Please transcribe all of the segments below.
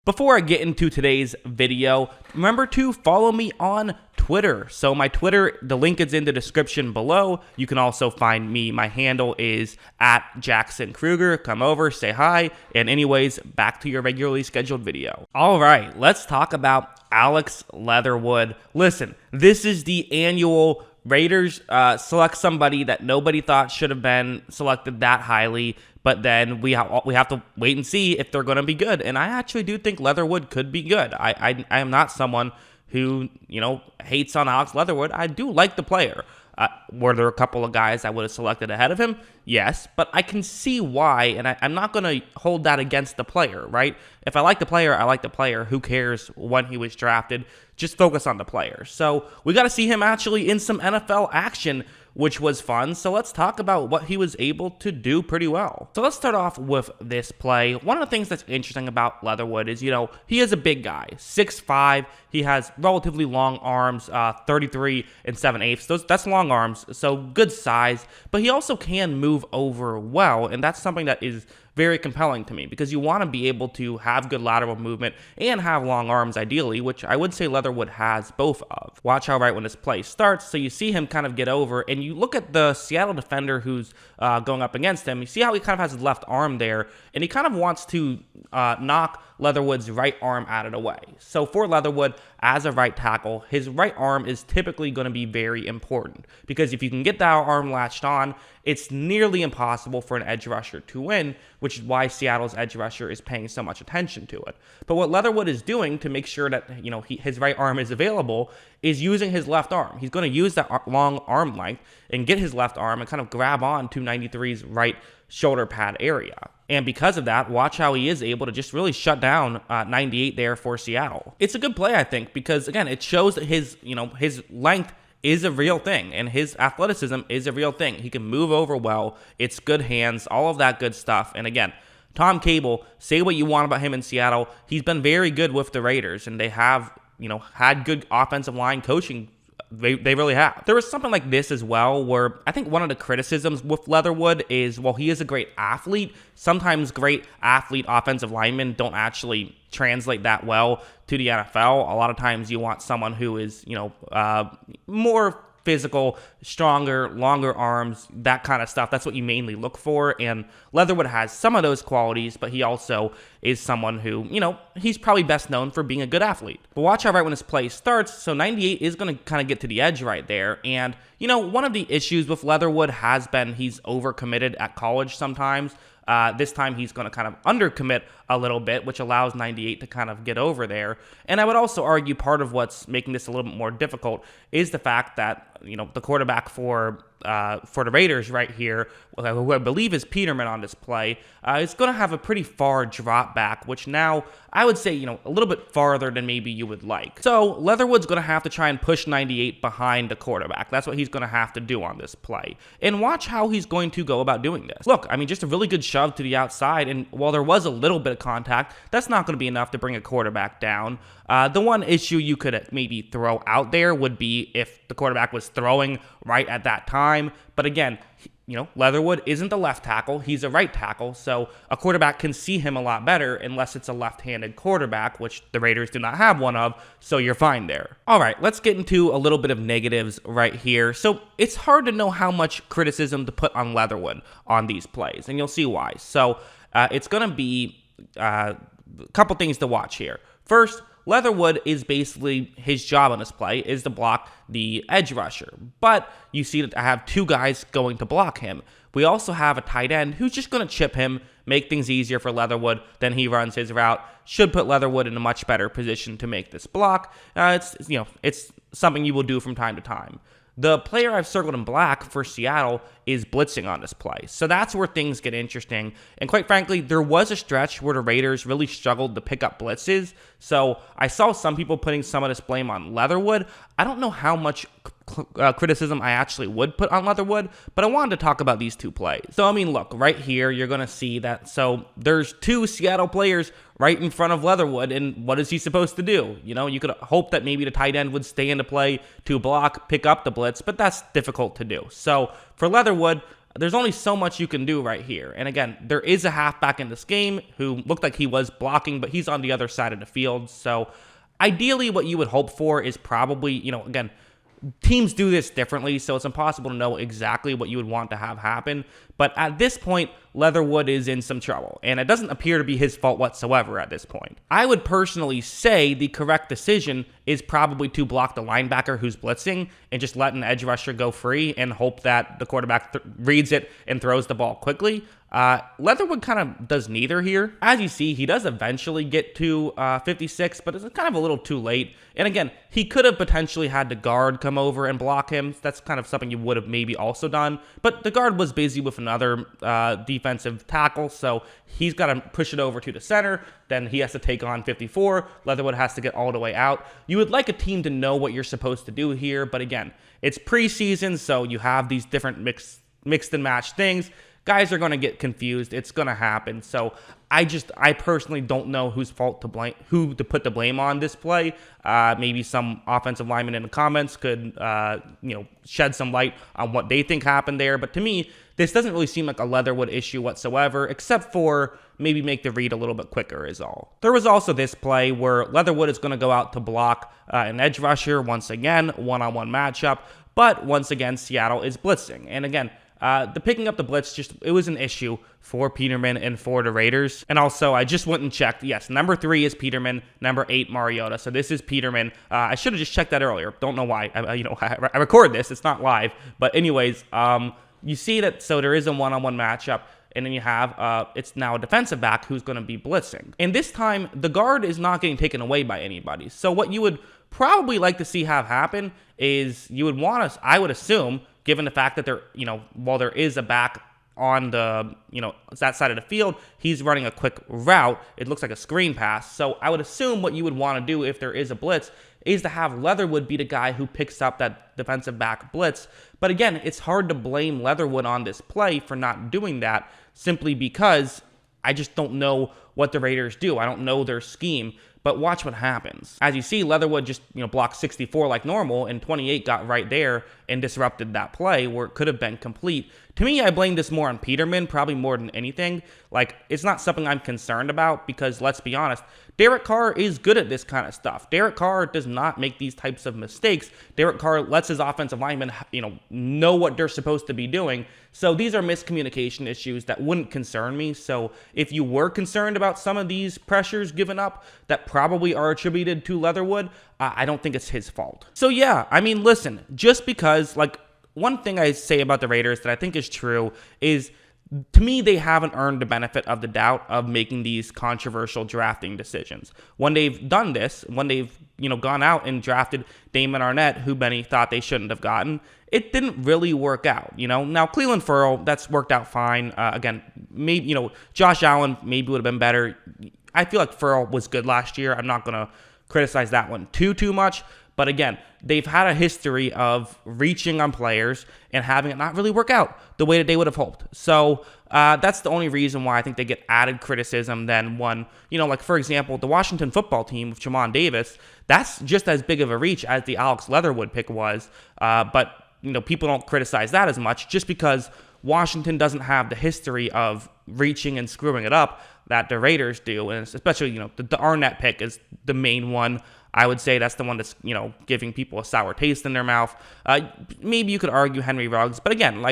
Before I get into today's video, remember to follow me on Twitter. So my Twitter, the link is in the description below. You can also find me. My handle is @JacksonKruger. Come over, say hi, and anyways, back to your regularly scheduled video. All right, let's talk about Alex Leatherwood. Listen, this is the annual Raiders select somebody that nobody thought should have been selected that highly, but then we have to wait and see if they're going to be good. And I actually do think Leatherwood could be good. I am not someone who, hates on Alex Leatherwood. I do like the player. Were there a couple of guys I would have selected ahead of him? Yes, but I can see why, and I'm not going to hold that against the player, right? If I like the player, I like the player. Who cares when he was drafted? Just focus on the player. So we got to see him actually in some NFL action, which was fun. So let's talk about what he was able to do pretty well. So let's start off with this play. One of the things that's interesting about Leatherwood is, he is a big guy, 6'5". He has relatively long arms, 33 7/8. That's long arms, so good size. But he also can move over well, and that's something that is very compelling to me because you want to be able to have good lateral movement and have long arms ideally, which I would say Leatherwood has both of. Watch how right when this play starts, so you see him kind of get over, and you look at the Seattle defender who's going up against him. You see how he kind of has his left arm there, and he kind of wants to knock Leatherwood's right arm out of the way. So for Leatherwood, as a right tackle, his right arm is typically going to be very important because if you can get that arm latched on, it's nearly impossible for an edge rusher to win, which is why Seattle's edge rusher is paying so much attention to it. But what Leatherwood is doing to make sure that his right arm is available is using his left arm. He's going to use that long arm length and get his left arm and kind of grab on to 93's right shoulder pad area. And because of that, watch how he is able to just really shut down 98 there for Seattle. It's a good play, I think, because again, it shows that his length is a real thing and his athleticism is a real thing. He can move over well. It's good hands, all of that good stuff. And again, Tom Cable, say what you want about him in Seattle. He's been very good with the Raiders, and they have, had good offensive line coaching. They really have. There was something like this as well where I think one of the criticisms with Leatherwood is, while he is a great athlete, sometimes great athlete offensive linemen don't actually translate that well to the NFL. A lot of times you want someone who is, more physical, stronger, longer arms, that kind of stuff. That's what you mainly look for, and Leatherwood has some of those qualities, but he also is someone who, he's probably best known for being a good athlete. But watch how right when this play starts, so 98 is going to kind of get to the edge right there, and, one of the issues with Leatherwood has been he's overcommitted at college sometimes. This time he's going to kind of undercommit a little bit, which allows 98 to kind of get over there. And I would also argue part of what's making this a little bit more difficult is the fact that, the quarterback for the Raiders right here, who I believe is Peterman on this play, is going to have a pretty far drop back, which now I would say, a little bit farther than maybe you would like. So Leatherwood's going to have to try and push 98 behind the quarterback. That's what he's going to have to do on this play. And watch how he's going to go about doing this. Look, just a really good shove to the outside, and while there was a little bit of contact, that's not going to be enough to bring a quarterback down. The one issue you could maybe throw out there would be if the quarterback was throwing right at that time. But again, Leatherwood isn't the left tackle. He's a right tackle. So a quarterback can see him a lot better unless it's a left-handed quarterback, which the Raiders do not have one of. So you're fine there. All right, let's get into a little bit of negatives right here. So it's hard to know how much criticism to put on Leatherwood on these plays, and you'll see why. So it's going to be a couple things to watch here. First, Leatherwood is basically, his job on this play is to block the edge rusher. But you see that I have two guys going to block him. We also have a tight end who's just going to chip him, make things easier for Leatherwood. Then he runs his route. Should put Leatherwood in a much better position to make this block. It's something you will do from time to time. The player I've circled in black for Seattle is blitzing on this play. So that's where things get interesting. And quite frankly, there was a stretch where the Raiders really struggled to pick up blitzes. So I saw some people putting some of this blame on Leatherwood. I don't know how much criticism I actually would put on Leatherwood, but I wanted to talk about these two plays. So, look, right here, you're going to see that. So there's two Seattle players right in front of Leatherwood, and what is he supposed to do? You could hope that maybe the tight end would stay into play to block, pick up the blitz, but that's difficult to do. So for Leatherwood, there's only so much you can do right here. And again, there is a halfback in this game who looked like he was blocking, but he's on the other side of the field. So ideally, what you would hope for is probably, again, teams do this differently, so it's impossible to know exactly what you would want to have happen. But at this point, Leatherwood is in some trouble, and it doesn't appear to be his fault whatsoever at this point. I would personally say the correct decision is probably to block the linebacker who's blitzing and just let an edge rusher go free and hope that the quarterback reads it and throws the ball quickly. Leatherwood kind of does neither here. As you see, he does eventually get to 56, but it's kind of a little too late. And again, he could have potentially had the guard come over and block him. That's kind of something you would have maybe also done. But the guard was busy with another defensive tackle, so he's got to push it over to the center. Then he has to take on 54. Leatherwood has to get all the way out. You would like a team to know what you're supposed to do here, but again, it's preseason, so you have these different mixed and matched things. Guys are going to get confused. It's going to happen. So I personally don't know who to put the blame on this play. Maybe some offensive lineman in the comments could, shed some light on what they think happened there. But to me, this doesn't really seem like a Leatherwood issue whatsoever, except for maybe make the read a little bit quicker is all. There was also this play where Leatherwood is going to go out to block an edge rusher once again, one-on-one matchup. But once again, Seattle is blitzing. And again, the picking up the blitz, it was an issue for Peterman and for the Raiders. And also, I just went and checked. Yes, number 3 is Peterman, number 8 Mariota. So this is Peterman. I should have just checked that earlier. Don't know why. I record this. It's not live. But anyways, you see that. So there is a one-on-one matchup. And then you have, it's now a defensive back who's going to be blitzing. And this time, the guard is not getting taken away by anybody. So what you would probably like to see have happen is you would want to, I would assume, given the fact that while there is a back on the, that side of the field, he's running a quick route. It looks like a screen pass. So I would assume what you would want to do if there is a blitz is to have Leatherwood be the guy who picks up that defensive back blitz. But again, it's hard to blame Leatherwood on this play for not doing that simply because I just don't know what the Raiders do. I don't know their scheme. But watch what happens. As you see, Leatherwood just blocked 64 like normal, and 28 got right there and disrupted that play where it could have been complete. To me, I blame this more on Peterman, probably more than anything. Like, it's not something I'm concerned about because, let's be honest, Derek Carr is good at this kind of stuff. Derek Carr does not make these types of mistakes. Derek Carr lets his offensive linemen, know what they're supposed to be doing. So these are miscommunication issues that wouldn't concern me. So if you were concerned about some of these pressures given up that probably are attributed to Leatherwood, I don't think it's his fault. So yeah, listen, just because, one thing I say about the Raiders that I think is true is, to me, they haven't earned the benefit of the doubt of making these controversial drafting decisions. When they've done this, when they've, gone out and drafted Damon Arnett, who many thought they shouldn't have gotten, it didn't really work out, Now, Cleveland Ferrell, that's worked out fine. Again, maybe, Josh Allen maybe would have been better. I feel like Ferrell was good last year. I'm not going to criticize that one too much. But again, they've had a history of reaching on players and having it not really work out the way that they would have hoped. So that's the only reason why I think they get added criticism than one, for example, the Washington football team with Jamon Davis, that's just as big of a reach as the Alex Leatherwood pick was. But, people don't criticize that as much just because Washington doesn't have the history of reaching and screwing it up that the Raiders do. And especially, the Arnett pick is the main one. I would say that's the one that's, giving people a sour taste in their mouth. Maybe you could argue Henry Ruggs. But again,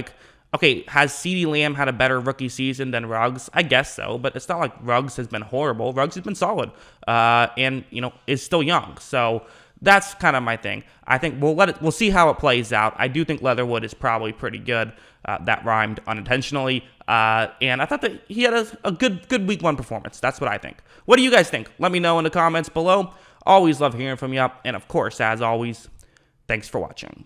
okay, has CeeDee Lamb had a better rookie season than Ruggs? I guess so. But it's not like Ruggs has been horrible. Ruggs has been solid and, is still young. So that's kind of my thing. I think we'll see how it plays out. I do think Leatherwood is probably pretty good. That rhymed unintentionally. And I thought that he had a good week 1 performance. That's what I think. What do you guys think? Let me know in the comments below. Always love hearing from you. And of course, as always, thanks for watching.